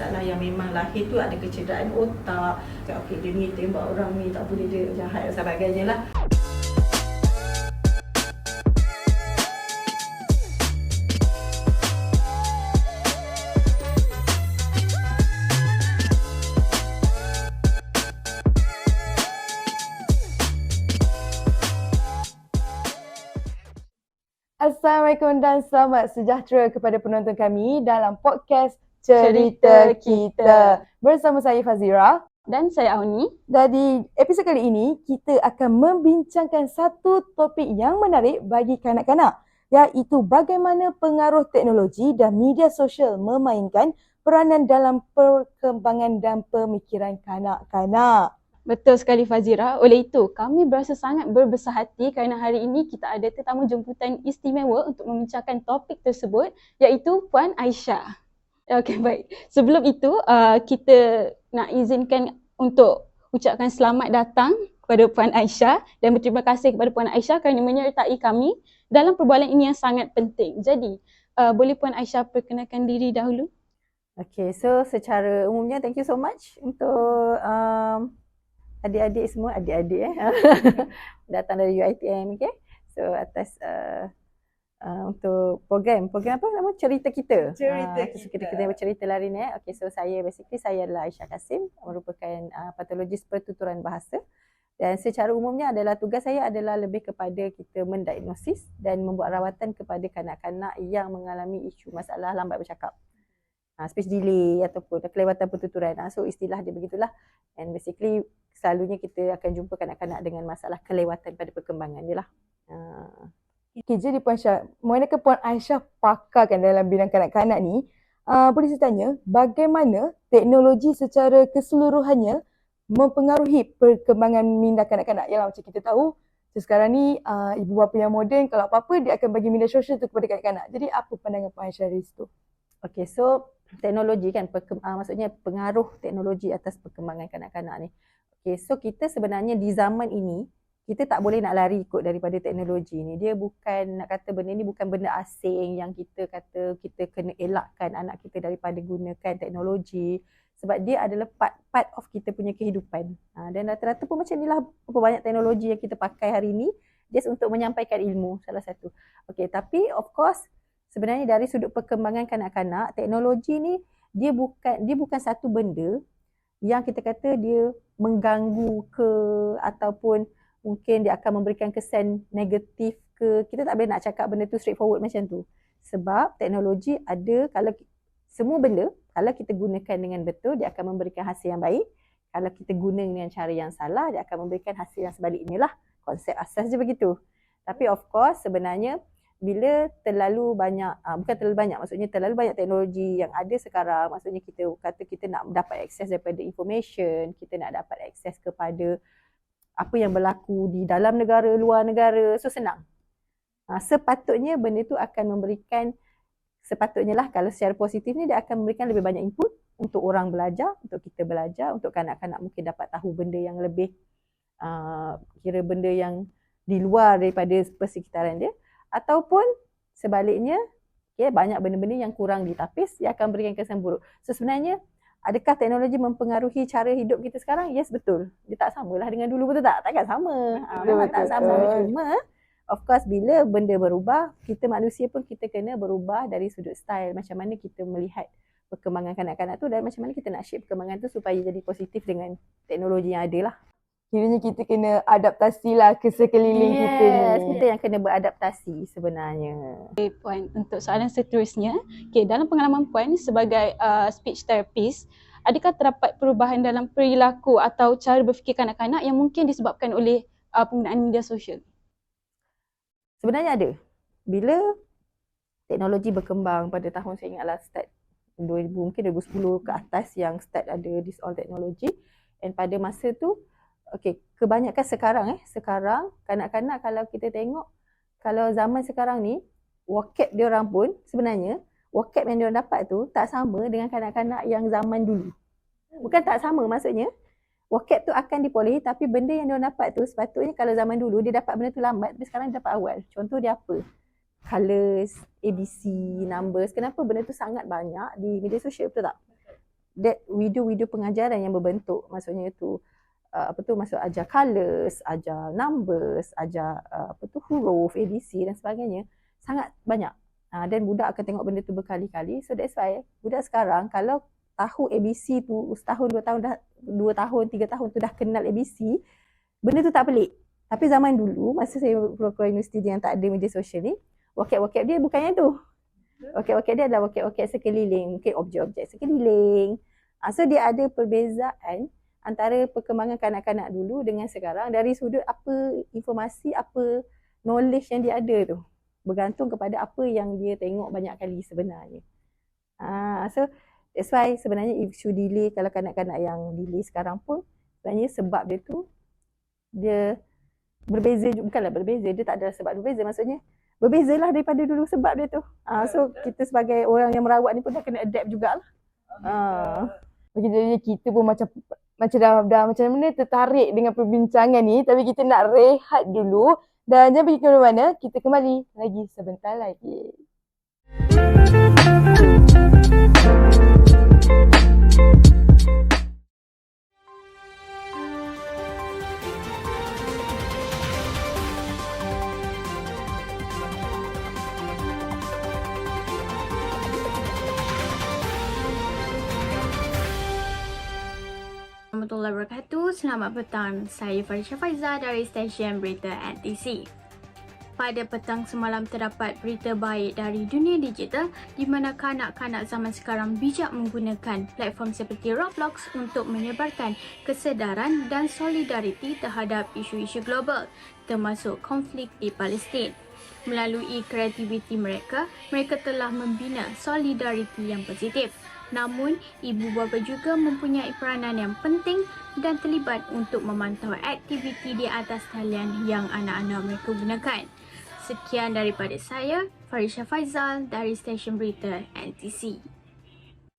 masalah yang memang lahir tu ada kecederaan otak. Okey, dia ni tembak orang ni, tak boleh, dia jahat dan sebagainya lah. Assalamualaikum dan selamat sejahtera kepada penonton kami dalam podcast Cerita Kita. Bersama saya Fazira dan saya Auni. Dan di episod kali ini, kita akan membincangkan satu topik yang menarik bagi kanak-kanak, iaitu bagaimana pengaruh teknologi dan media sosial memainkan peranan dalam perkembangan dan pemikiran kanak-kanak. Betul sekali Fazira. Oleh itu, kami berasa sangat berbesar hati kerana hari ini kita ada tetamu jemputan istimewa untuk membincangkan topik tersebut, iaitu Puan Aisyah. Okey, baik. Sebelum itu, kita nak izinkan untuk ucapkan selamat datang kepada Puan Aisyah dan berterima kasih kepada Puan Aisyah kerana menyertai kami dalam perbualan ini yang sangat penting. Jadi, boleh Puan Aisyah perkenalkan diri dahulu? Okey, so secara umumnya thank you so much untuk adik-adik semua, datang dari UiTM, okay? So atas untuk program apa nama, Cerita Kita. Kita bercerita hari ni. Okay, so saya adalah Aisyah Kasim, merupakan patologis pertuturan bahasa. Dan secara umumnya adalah tugas saya adalah lebih kepada kita mendiagnosis dan membuat rawatan kepada kanak-kanak yang mengalami isu masalah lambat bercakap. Speech delay ataupun kelewatan pertuturan. So istilah dia begitulah. And basically selalunya kita akan jumpa kanak-kanak dengan masalah kelewatan pada perkembangan dia lah. Okay, jadi Puan Aisyah, manakah Puan Aisyah pakar kan dalam bidang kanak-kanak ni? Boleh saya tanya, bagaimana teknologi secara keseluruhannya mempengaruhi perkembangan minda kanak-kanak? Yalah, macam kita tahu, sekarang ni ibu bapa yang moden, kalau apa-apa dia akan bagi media sosial tu kepada kanak-kanak. Jadi apa pandangan Puan Aisyah dari situ? Okay, so teknologi kan, maksudnya pengaruh teknologi atas perkembangan kanak-kanak ni. Okay, so kita sebenarnya di zaman ini, kita tak boleh nak lari ikut daripada teknologi ni. Dia bukan, nak kata benda ni bukan benda asing yang kita kata kita kena elakkan anak kita daripada gunakan teknologi. Sebab dia adalah part of kita punya kehidupan. Dan rata-rata pun macam inilah berapa banyak teknologi yang kita pakai hari ni, just untuk menyampaikan ilmu salah satu. Okay, tapi of course, sebenarnya dari sudut perkembangan kanak-kanak, teknologi ni dia bukan satu benda yang kita kata dia mengganggu ke ataupun mungkin dia akan memberikan kesan negatif ke. Kita tak boleh nak cakap benda tu straightforward macam tu. Sebab teknologi ada, kalau semua benda, kalau kita gunakan dengan betul, dia akan memberikan hasil yang baik. Kalau kita guna dengan cara yang salah, dia akan memberikan hasil yang sebaliknya lah. Konsep asas je begitu. Tapi of course sebenarnya bila terlalu banyak, bukan terlalu banyak, maksudnya terlalu banyak teknologi yang ada sekarang, maksudnya kita kata kita nak dapat akses daripada information, kita nak dapat akses kepada apa yang berlaku di dalam negara, luar negara, so senang. Sepatutnya benda tu akan memberikan, sepatutnya lah kalau secara positif ni dia akan memberikan lebih banyak input untuk orang belajar, untuk kita belajar, untuk kanak-kanak mungkin dapat tahu benda yang lebih, kira benda yang di luar daripada persekitaran dia. Ataupun sebaliknya, okay, banyak benda-benda yang kurang ditapis, dia akan berikan kesan buruk. So sebenarnya, adakah teknologi mempengaruhi cara hidup kita sekarang? Yes, betul. Dia tak samalah dengan dulu, betul tak? Takkan sama. Memang tak sama. Cuma, of course, bila benda berubah, kita manusia pun kita kena berubah dari sudut style. Macam mana kita melihat perkembangan kanak-kanak tu dan macam mana kita nak shape perkembangan tu supaya jadi positif dengan teknologi yang ada lah. Kiranya kita kena adaptasi lah ke sekeliling kita ni. Yes, kita yang kena beradaptasi sebenarnya. Okay, Puan, untuk soalan seterusnya, dalam pengalaman Puan sebagai speech therapist, adakah terdapat perubahan dalam perilaku atau cara berfikir kanak-kanak yang mungkin disebabkan oleh penggunaan media sosial? Sebenarnya ada. Bila teknologi berkembang pada tahun, saya ingatlah start 2000, mungkin 2010 ke atas yang start ada this all teknologi. And pada masa tu, kebanyakan sekarang kanak-kanak kalau kita tengok, kalau zaman sekarang ni, vocab dia orang pun sebenarnya, vocab yang dia orang dapat tu tak sama dengan kanak-kanak yang zaman dulu. Bukan tak sama, maksudnya, vocab tu akan dipolehi tapi benda yang dia orang dapat tu sepatutnya kalau zaman dulu dia dapat benda tu lambat tapi sekarang dia dapat awal. Contoh dia apa? Colors, ABC, numbers. Kenapa benda tu sangat banyak di media sosial, betul tak? video-video pengajaran yang berbentuk, maksudnya itu masuk ajar colours, ajar numbers, ajar huruf, ABC dan sebagainya, sangat banyak. Dan budak akan tengok benda tu berkali-kali. So that's why budak sekarang kalau tahu ABC tu setahun, 2 tahun, 3 tahun tu dah kenal ABC, benda tu tak pelik. Tapi zaman dulu, masa saya keluar universiti yang tak ada media sosial ni, vocab-vocab dia bukannya tu. Vocab-vocab dia adalah vocab-vocab sekeliling, mungkin objek-objek sekeliling. So dia ada perbezaan antara perkembangan kanak-kanak dulu dengan sekarang dari sudut apa informasi, apa knowledge yang dia ada tu. Bergantung kepada apa yang dia tengok banyak kali sebenarnya. So that's why sebenarnya isu delay, kalau kanak-kanak yang delay sekarang pun sebenarnya sebab dia tu dia berbeza, bukanlah berbeza, dia tak ada sebab berbeza, maksudnya berbezalah daripada dulu sebab dia tu. So kita sebagai orang yang merawat ni pun dah kena adapt jugalah. Okay, jadi kita pun macam dah macam mana tertarik dengan perbincangan ni, tapi kita nak rehat dulu dan jangan pergi ke mana-mana, kita kembali lagi sebentar lagi. Warahmatullahi wabarakatuh. Selamat petang. Saya Farisha Faizal dari stesen berita NTC. Pada petang semalam terdapat berita baik dari dunia digital di mana kanak-kanak zaman sekarang bijak menggunakan platform seperti Roblox untuk menyebarkan kesedaran dan solidariti terhadap isu-isu global termasuk konflik di Palestin. Melalui kreativiti mereka, mereka telah membina solidariti yang positif. Namun, ibu bapa juga mempunyai peranan yang penting dan terlibat untuk memantau aktiviti di atas talian yang anak-anak mereka gunakan. Sekian daripada saya, Farisha Faizal dari stesen berita NTC.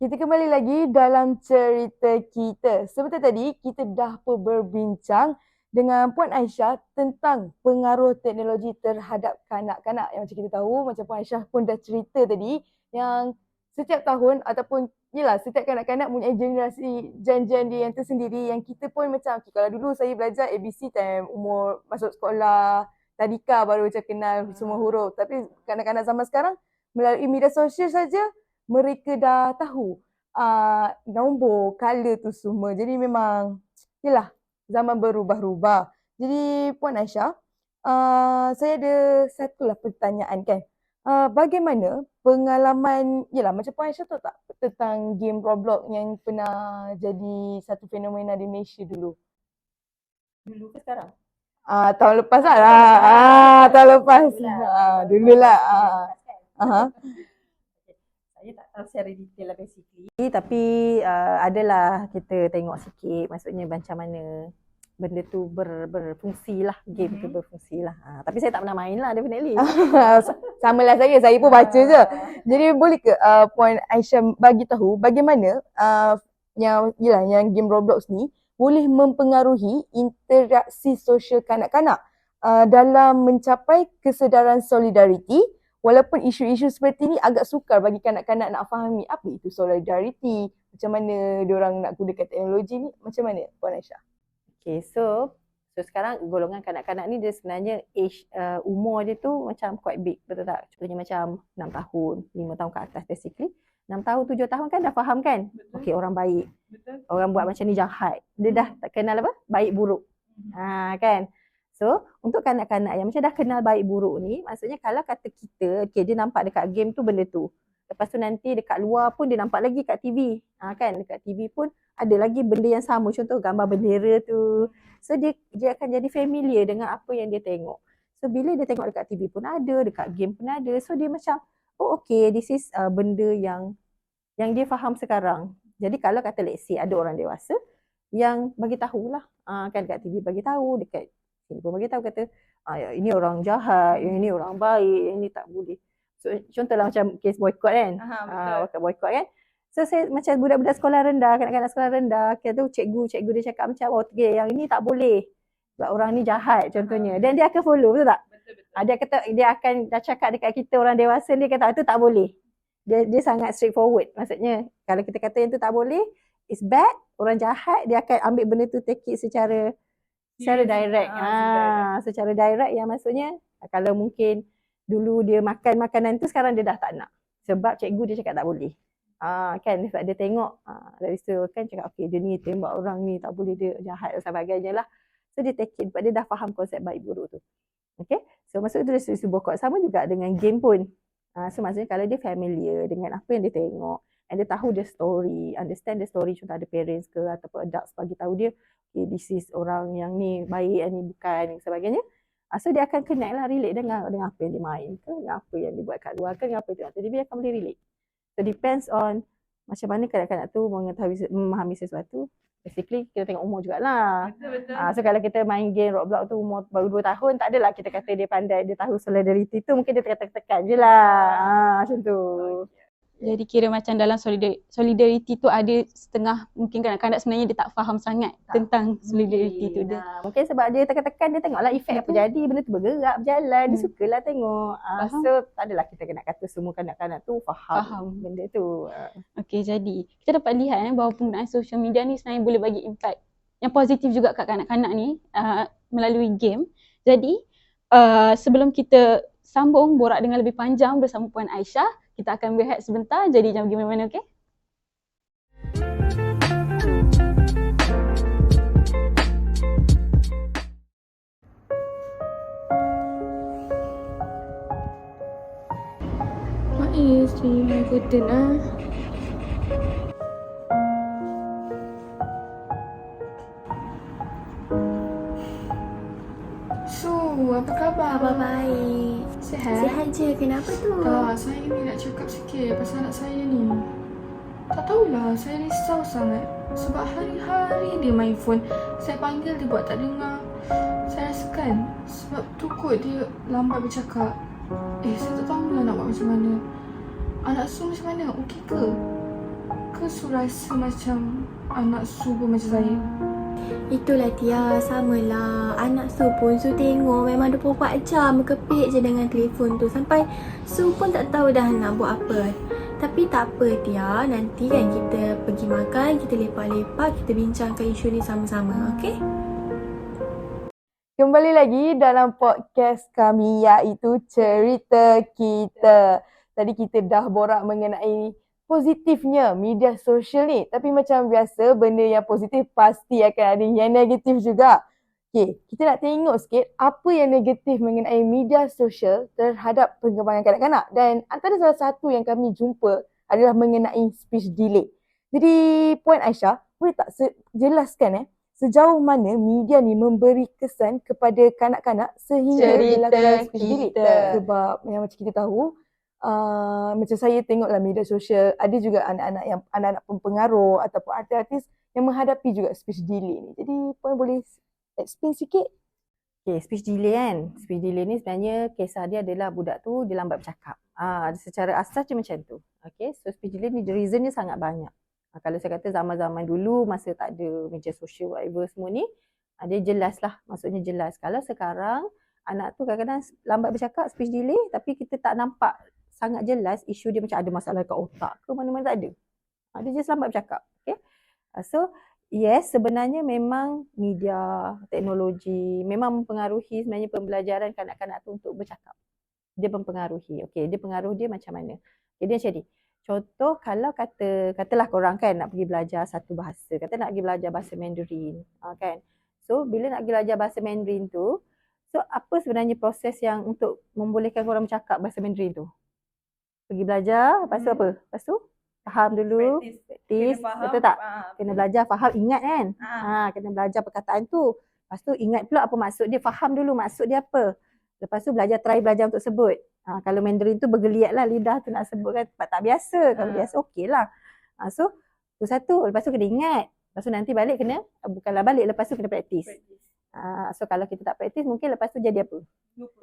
Kita kembali lagi dalam cerita kita. Seperti tadi, kita dah pun berbincang dengan Puan Aisyah tentang pengaruh teknologi terhadap kanak-kanak. Yang macam kita tahu, macam Puan Aisyah pun dah cerita tadi, yang setiap tahun ataupun setiap kanak-kanak mempunyai generasi janjian dia yang tersendiri, yang kita pun macam, kalau dulu saya belajar ABC time umur masuk sekolah tadika baru macam kenal semua huruf. Tapi kanak-kanak zaman sekarang melalui media sosial saja mereka dah tahu nombor, color tu semua. Jadi memang zaman berubah-ubah. Jadi Puan Aisyah, saya ada satulah pertanyaan kan. Bagaimana pengalaman, macam Puan Aisyah tahu tak tentang game Roblox yang pernah jadi satu fenomena di Malaysia dulu? Dulu ke sekarang? Tahun lepas lah. Tahun lepas. Dululah. Saya tak tahu secara detail lah basically. Tapi adalah kita tengok sikit, maksudnya macam mana benda tu berfungsi lah, game tu berfungsi lah. Tapi saya tak pernah main lah definitely. Sama lah saya pun baca je. Jadi boleh ke Puan Aisyah bagi tahu bagaimana yang game Roblox ni boleh mempengaruhi interaksi sosial kanak-kanak dalam mencapai kesedaran solidariti, walaupun isu-isu seperti ni agak sukar bagi kanak-kanak nak fahami apa itu solidariti, macam mana diorang nak gunakan teknologi ni, macam mana Puan Aisyah? Okay, so sekarang golongan kanak-kanak ni dia sebenarnya age umur dia tu macam quite big, betul tak? Contohnya macam 6 tahun, 5 tahun ke atas basically. 6 tahun, 7 tahun kan dah faham kan? Okey, orang baik. Betul. Orang buat macam ni jahat. Dia dah tak kenal apa? Baik buruk. Kan? So, untuk kanak-kanak yang macam dah kenal baik buruk ni, maksudnya kalau kata kita, dia nampak dekat game tu benda tu. Lepas tu nanti dekat luar pun dia nampak lagi kat TV. Kan? Dekat TV pun ada lagi benda yang sama. Contoh gambar bendera tu. So, dia akan jadi familiar dengan apa yang dia tengok. So, bila dia tengok dekat TV pun ada, dekat game pun ada. So, dia macam, oh okay, this is benda yang dia faham sekarang. Jadi kalau kata let's say ada orang dewasa yang bagi tahulah, kan dekat TV bagi tahu, dekat sini pun bagi tahu kata ini orang jahat, yang ini orang baik, yang ini tak boleh. So contohlah macam kes boycott kan. Boycott kan. So saya macam budak-budak sekolah rendah, kanak-kanak sekolah rendah, kita tu cikgu dia cakap macam okay, yang ini tak boleh. Sebab orang ni jahat contohnya. Dan dia akan follow, betul tak? Betul. Dia kata dia akan dah cakap dekat kita orang dewasa, dia kata itu tak boleh. Dia sangat straightforward. Maksudnya kalau kita kata yang tu tak boleh, it's bad, orang jahat, dia akan ambil benda tu, take it secara direct. Secara direct yang maksudnya kalau mungkin dulu dia makan makanan tu, sekarang dia dah tak nak. Sebab cikgu dia cakap tak boleh. Kan sebab dia tengok dari situ kan cakap okey dia ni tembak orang ni tak boleh, dia jahat dan sebagainya lah. So dia take it sebab dia dah faham konsep baik buruk tu. Okay, so maksud tu dari sisi bokok. Sama juga dengan game pun. So maksudnya kalau dia familiar dengan apa yang dia tengok, and dia tahu the story, understand the story, contoh ada parents ke ataupun adults bagi tahu dia, okay, this is orang yang ni baik, yang ni bukan dan sebagainya. So dia akan connect lah, relate dengan apa yang dia main ke, dengan apa yang dia buat kat luar ke, dengan apa yang dia tengok. Jadi dia akan boleh relate. So depends on macam mana kanak-kanak tu memahami sesuatu. Basically kita tengok umur jugalah. Betul. So kalau kita main game Roblox tu umur baru 2 tahun, tak adalah kita kata dia pandai, dia tahu solidarity tu, mungkin dia tekan-tekan je lah. Macam tu. Jadi kira macam dalam solidarity tu ada setengah mungkin kanak-kanak sebenarnya dia tak faham sangat tentang solidarity tu dia. Mungkin sebab dia tekan-tekan, dia tengoklah efek apa jadi, benda tu bergerak, berjalan, dia sukalah tengok. So tak adalah kita kena kata semua kanak-kanak tu faham benda tu. Okey, jadi kita dapat lihat bahawa penggunaan social media ni sebenarnya boleh bagi impact yang positif juga kat kanak-kanak ni melalui game. Jadi sebelum kita sambung borak dengan lebih panjang bersama Puan Aisyah, kita akan berehat sebentar, jadi jangan pergi mana-mana, okey? Terima ikutin apa khabar? Khabar baik. Sihat? Sihat je, kenapa tu? Tak, saya ni nak cakap sikit pasal anak saya ni. Tak tahulah, saya risau sangat. Sebab hari-hari dia main phone. Saya panggil dia buat tak dengar. Saya rasakan sebab tu kot dia lambat bercakap. Saya tak tahulah nak buat macam mana. Anak Su macam mana? Okey ke? Ke Su rasa macam anak Su pun macam saya? Itulah Tia, samalah. Anak Su pun Su tengok memang 24 jam kepik je dengan telefon tu. Sampai Su pun tak tahu dah nak buat apa. Tapi tak apa Tia, nanti kan kita pergi makan, kita lepak-lepak, kita bincangkan isu ni sama-sama, okey? Kembali lagi dalam podcast kami iaitu Cerita Kita. Tadi kita dah borak mengenai positifnya media sosial ni. Tapi macam biasa, benda yang positif pasti akan ada yang negatif juga. Okay, kita nak tengok sikit apa yang negatif mengenai media sosial terhadap perkembangan kanak-kanak. Dan antara salah satu yang kami jumpa adalah mengenai speech delay. Jadi Puan Aisyah, boleh tak jelaskan sejauh mana media ni memberi kesan kepada kanak-kanak sehingga dilakukan speech delay? Sebab yang macam kita tahu, macam saya tengoklah media sosial, ada juga anak-anak pempengaruh ataupun artis-artis yang menghadapi juga speech delay ni. Jadi Puan boleh explain sikit? Okay, speech delay kan. Speech delay ni sebenarnya kisah dia adalah budak tu dia lambat bercakap. Secara asas dia macam tu. Okay, so speech delay ni reason dia sangat banyak. Kalau saya kata zaman-zaman dulu masa tak ada media sosial whatever semua ni, dia jelas lah, maksudnya jelas. Kalau sekarang anak tu kadang-kadang lambat bercakap, speech delay, tapi kita tak nampak sangat jelas isu dia macam ada masalah kat otak ke mana-mana, tak ada. Dia just lambat bercakap. Okay? So yes, sebenarnya memang media, teknologi memang mempengaruhi sebenarnya pembelajaran kanak-kanak tu untuk bercakap. Dia mempengaruhi. Okay, dia pengaruh dia macam mana? Okay, dia macam ni. Contoh kalau katalah korang kan nak pergi belajar satu bahasa. Kata nak pergi belajar bahasa Mandarin. Kan? So bila nak pergi belajar bahasa Mandarin tu, so apa sebenarnya proses yang untuk membolehkan korang bercakap bahasa Mandarin tu? Pergi belajar, lepas tu apa? Lepas tu faham dulu, praktis, betul tak? Kena belajar, faham, ingat kan? Kena belajar perkataan tu. Lepas tu ingat pula apa maksud dia, faham dulu maksud dia apa. Lepas tu try belajar untuk sebut. Kalau Mandarin tu bergeliat lah lidah tu nak sebut kan, tak biasa. Kalau biasa okey lah. So tu satu, lepas tu kena ingat. Lepas tu nanti balik kena, bukanlah balik, lepas tu kena praktis. So kalau kita tak praktis mungkin lepas tu jadi apa?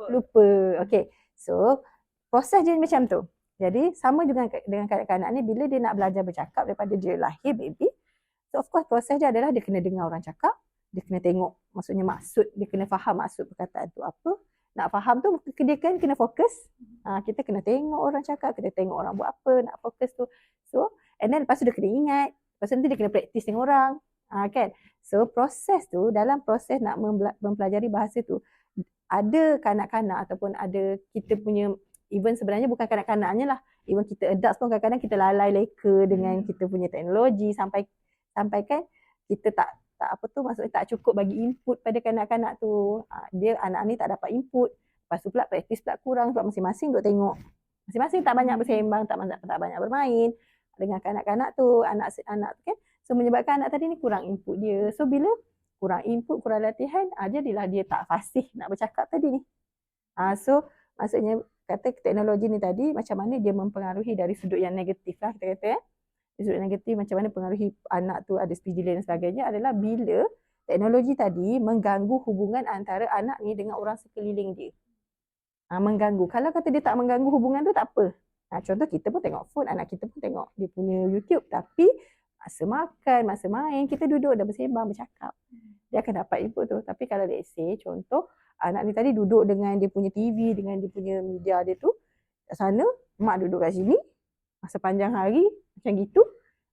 Lupa. Okay. So proses dia macam tu. Jadi sama juga dengan kanak-kanak ni, bila dia nak belajar bercakap daripada dia lahir baby, so of course proses dia adalah dia kena dengar orang cakap, dia kena tengok maksudnya maksud, dia kena faham maksud perkataan tu apa, nak faham tu dia kan kena fokus. Kita kena tengok orang cakap, kita tengok orang buat apa, nak fokus tu. So, and then lepas tu dia kena ingat, lepas tu nanti dia kena praktis dengan orang. Kan? So, proses tu, dalam proses nak mempelajari bahasa tu, ada kanak-kanak ataupun ada kita punya, even sebenarnya bukan kanak-kanaknya lah, even kita adults pun kadang-kadang kita lalai leka dengan kita punya teknologi sampai kan kita tak apa tu, maksudnya tak cukup bagi input pada kanak-kanak tu. Dia anak ni tak dapat input, lepas tu pula praktis pula kurang sebab masing-masing duk tengok. Masing-masing tak banyak bersembang, tak banyak bermain dengan kanak-kanak tu, anak-anak tu kan. So menyebabkan anak tadi ni kurang input dia. So bila kurang input, kurang latihan, jadilah dia tak fasih nak bercakap tadi ni. So maksudnya kata teknologi ni tadi macam mana dia mempengaruhi dari sudut yang negatif lah kita kata sudut negatif macam mana pengaruhi anak tu ada speech delay dan sebagainya adalah bila teknologi tadi mengganggu hubungan antara anak ni dengan orang sekeliling dia. Mengganggu. Kalau kata dia tak mengganggu hubungan tu tak apa. Contoh kita pun tengok phone, anak kita pun tengok dia punya YouTube, tapi masa makan, masa main, kita duduk dah bersembang, bercakap. Dia akan dapat input tu. Tapi kalau let's say contoh anak ni tadi duduk dengan dia punya TV, dengan dia punya media dia tu, kat sana, mak duduk kat sini, masa panjang hari, macam gitu,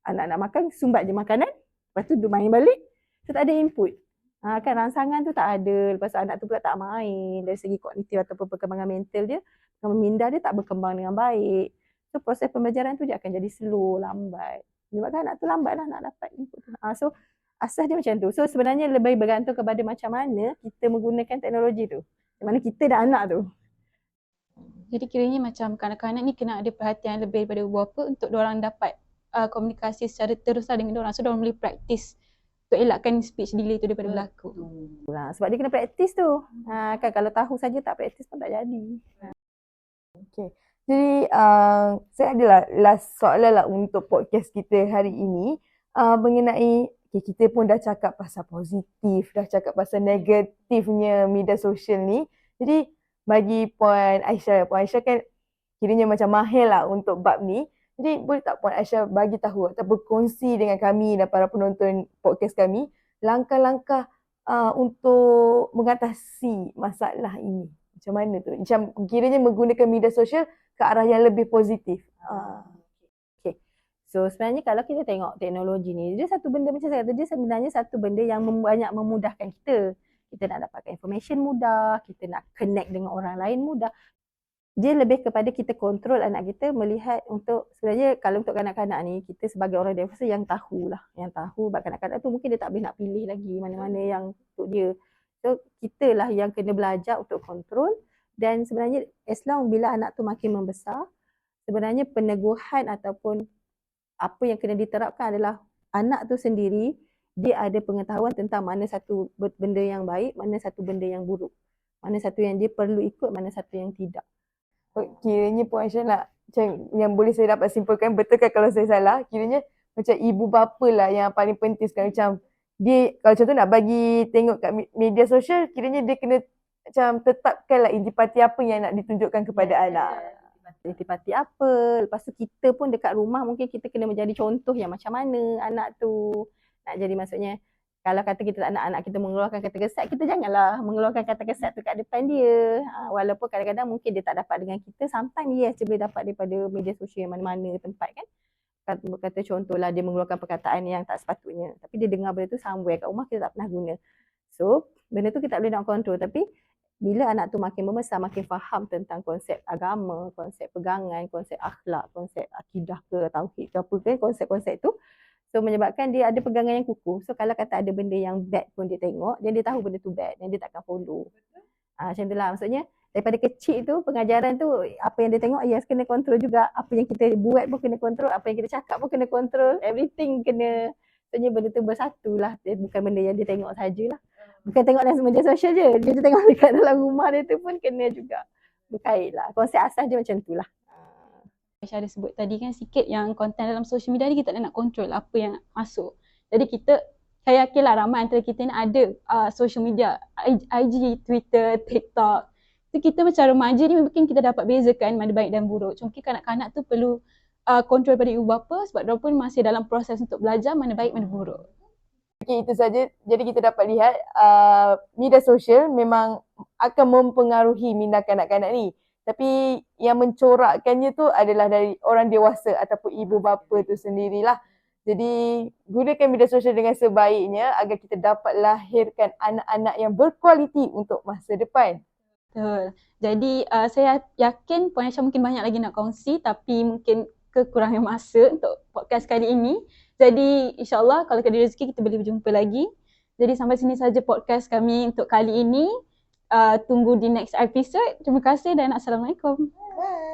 anak nak makan, sumbat je makanan, lepas tu duduk main balik, so tak ada input. Kan rangsangan tu tak ada, lepas tu anak tu pula tak main, dari segi kognitif ataupun perkembangan mental dia, perkembangan minda dia tak berkembang dengan baik. So proses pembelajaran tu dia akan jadi slow, lambat. Menyebabkan anak tu lambat lah nak dapat input tu. So asas dia macam tu. So sebenarnya lebih bergantung kepada macam mana kita menggunakan teknologi tu. Macam mana kita dan anak tu. Jadi kiranya macam kanak-kanak ni kena ada perhatian lebih daripada ibu bapa untuk diorang dapat komunikasi secara teruslah dengan diorang. So diorang boleh praktis untuk elakkan speech delay tu daripada berlaku. Sebab dia kena praktis tu. Kan kalau tahu saja tak praktis pun tak jadi. Okay. Jadi saya adalah last soalan lah untuk podcast kita hari ini mengenai kita pun dah cakap pasal positif, dah cakap pasal negatifnya media sosial ni. Jadi bagi Puan Aisyah kan kiranya macam mahir lah untuk bab ni. Jadi boleh tak Puan Aisyah bagi tahu atau berkongsi dengan kami dan para penonton podcast kami langkah-langkah untuk mengatasi masalah ini. Macam mana tu? Macam kiranya menggunakan media sosial ke arah yang lebih positif. Okay. So sebenarnya kalau kita tengok teknologi ni, dia satu benda macam saya kata, dia sebenarnya satu benda yang banyak memudahkan kita. Kita nak dapatkan information mudah, kita nak connect dengan orang lain mudah. Dia lebih kepada kita kontrol anak kita melihat untuk, sebenarnya kalau untuk kanak-kanak ni, kita sebagai orang dewasa yang tahulah. Yang tahu, sebab kanak-kanak tu mungkin dia tak boleh nak pilih lagi mana-mana yang untuk dia. So kita lah yang kena belajar untuk kontrol. Dan sebenarnya as long bila anak tu makin membesar, sebenarnya peneguhan ataupun apa yang kena diterapkan adalah anak tu sendiri, dia ada pengetahuan tentang mana satu benda yang baik, mana satu benda yang buruk. Mana satu yang dia perlu ikut, mana satu yang tidak. Kiranya Puan Aisyah nak, macam yang boleh saya dapat simpulkan, betulkan kalau saya salah, kiranya macam ibu bapa lah yang paling penting sekarang. Macam dia, kalau contoh nak bagi tengok kat media sosial, kiranya dia kena macam tetapkan lah intipati apa yang nak ditunjukkan kepada anak. Intipati apa, lepas tu kita pun dekat rumah mungkin kita kena menjadi contoh yang macam mana anak tu nak jadi. Maksudnya kalau kata kita tak nak anak kita mengeluarkan kata kesat, kita janganlah mengeluarkan kata kesat tu kat depan dia. Walaupun kadang-kadang mungkin dia tak dapat dengan kita, sometimes yes dia boleh dapat daripada media sosial yang mana-mana tempat kan. Kata contohlah dia mengeluarkan perkataan yang tak sepatutnya, tapi dia dengar benda tu somewhere kat rumah kita tak pernah guna. So benda tu kita tak boleh nak kontrol, tapi bila anak tu makin membesar, makin faham tentang konsep agama, konsep pegangan, konsep akhlak, konsep akidah ke tauhid ke apa kan, konsep-konsep tu. So menyebabkan dia ada pegangan yang kukuh. So kalau kata ada benda yang bad pun dia tengok, dan dia tahu benda tu bad dan dia takkan follow. Macam tu lah, maksudnya daripada kecil tu pengajaran tu, apa yang dia tengok, yes kena kontrol juga. Apa yang kita buat pun kena kontrol, apa yang kita cakap pun kena kontrol. Everything kena, maksudnya benda tu bersatu lah. Dia bukan benda yang dia tengok sajalah. Bukan tengok dalam media sosial je, dia tengok dekat dalam rumah dia tu pun kena juga berkait lah. Konsep asas dia macam tu lah. Aisyah ada sebut tadi kan sikit yang konten dalam social media ni kita tak nak kontrol apa yang masuk. Jadi kita, saya yakinlah ramai antara kita ni ada social media, IG, Twitter, TikTok. So kita macam remaja ni mungkin kita dapat bezakan mana baik dan buruk. Mungkin kanak-kanak tu perlu kontrol pada ibu bapa sebab mereka pun masih dalam proses untuk belajar mana baik mana buruk. Okay, itu saja. Jadi kita dapat lihat media sosial memang akan mempengaruhi minda kanak-kanak ni. Tapi yang mencorakkannya tu adalah dari orang dewasa ataupun ibu bapa tu sendirilah. Jadi gunakan media sosial dengan sebaiknya agar kita dapat lahirkan anak-anak yang berkualiti untuk masa depan. Betul. Jadi saya yakin Puan Aisyah mungkin banyak lagi nak kongsi tapi mungkin kekurangan masa untuk podcast kali ini. Jadi insyaAllah kalau ada rezeki kita boleh berjumpa lagi. Jadi sampai sini saja podcast kami untuk kali ini. Tunggu di next episode. Terima kasih dan Assalamualaikum. Bye.